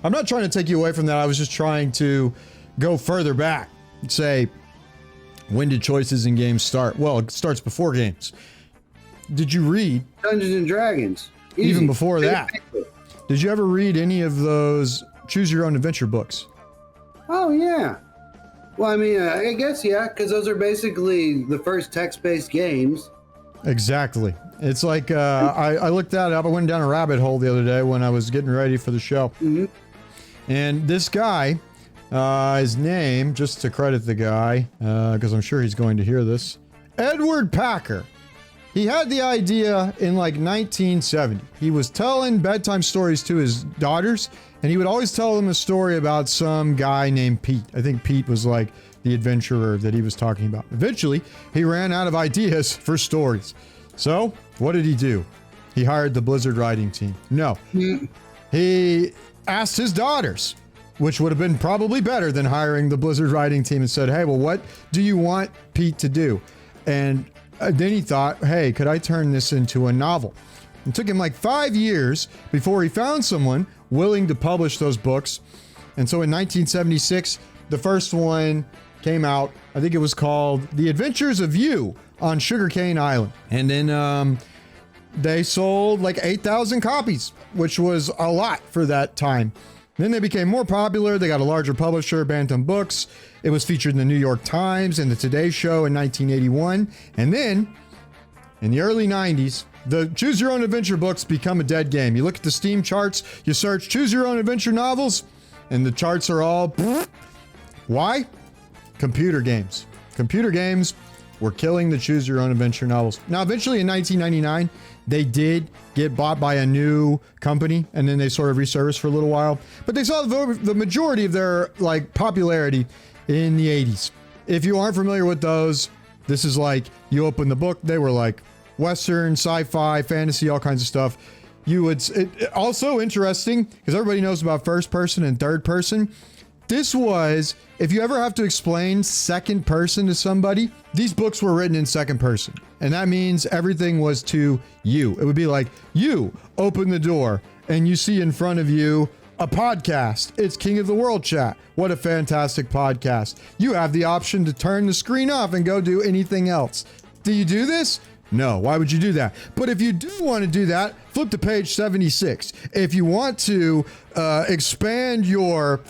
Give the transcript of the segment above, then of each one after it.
I'm not trying to take you away from that. I was just trying to go further back and say, when did choices in games start? Well, it starts before games. Did you read Dungeons and Dragons? Easy. even before that? Did you ever read any of those choose your own adventure books? Oh, yeah. Well, I mean, I guess, yeah, because those are basically the first text-based games. Exactly. It's like, I looked that up. I went down a rabbit hole the other day when I was getting ready for the show. Mm-hmm. And this guy, his name, just to credit the guy, because I'm sure he's going to hear this, Edward Packard. He had the idea in like 1970. He was telling bedtime stories to his daughters, and he would always tell them a story about some guy named Pete. I think Pete was like the adventurer that he was talking about. Eventually, he ran out of ideas for stories. So, what did he do? He hired the Blizzard writing team. No. He asked his daughters, which would have been probably better than hiring the Blizzard writing team, and said, hey, well, what do you want Pete to do? And then he thought, hey, could I turn this into a novel? It took him like 5 years before he found someone willing to publish those books. And so in 1976, the first one came out. I think it was called The Adventures of You on Sugarcane Island. And then they sold like 8,000 copies, which was a lot for that time. Then they became more popular. They got a larger publisher, Bantam Books. It was featured in the New York Times and the Today Show in 1981. And then, in the early 90s, the Choose Your Own Adventure books become a dead game. You look at the Steam charts, you search Choose Your Own Adventure novels, and the charts are all... Why? Computer games. Computer games were killing the Choose Your Own Adventure novels. Now, eventually in 1999, they did get bought by a new company, and then they sort of resurfaced for a little while. But they saw the majority of their like popularity in the 80s. If you aren't familiar with those, this is like, you open the book, they were like Western, sci-fi, fantasy, all kinds of stuff. Also interesting, because everybody knows about first person and third person. This was, if you ever have to explain second person to somebody, these books were written in second person. And that means everything was to you. It would be like, you open the door and you see in front of you a podcast. It's King of the World Chat. What a fantastic podcast. You have the option to turn the screen off and go do anything else. Do you do this? No. Why would you do that? But if you do want to do that, flip to page 76. If you want to expand your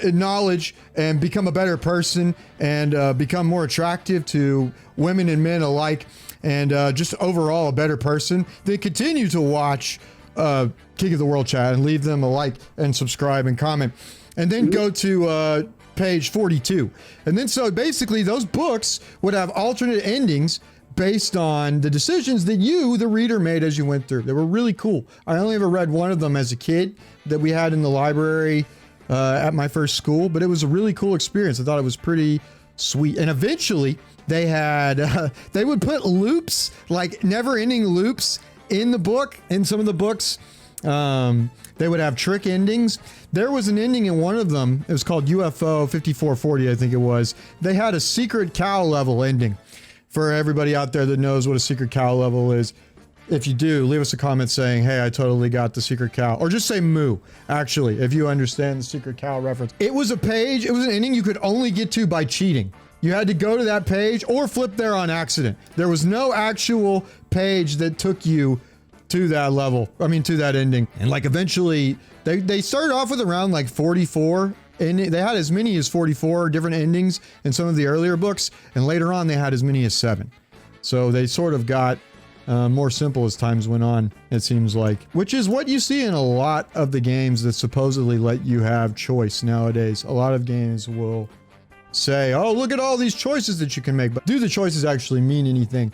knowledge and become a better person and become more attractive to women and men alike, and just overall a better person, then continue to watch King of the World Chat and leave them a like and subscribe and comment, and then go to page 42. And then so basically those books would have alternate endings based on the decisions that you, the reader, made as you went through. They were really cool. I only ever read one of them as a kid that we had in the library at my first school, but it was a really cool experience. I thought it was pretty sweet. And eventually they had, they would put loops, like never-ending loops in the book. In some of the books, they would have trick endings. There was an ending in one of them. It was called UFO 5440, I think it was. They had a secret cow level ending. For everybody out there that knows what a secret cow level is, if you do, leave us a comment saying, hey, I totally got the secret cow. Or just say moo, actually, if you understand the secret cow reference. It was a page, it was an ending you could only get to by cheating. You had to go to that page or flip there on accident. There was no actual page that took you to that level. I mean, to that ending. And like eventually, they started off with around like 44. And they had as many as 44 different endings in some of the earlier books. And later on, they had as many as 7. So they sort of got more simple as times went on, it seems like. Which is what you see in a lot of the games that supposedly let you have choice nowadays. A lot of games will say, oh, look at all these choices that you can make. But do the choices actually mean anything?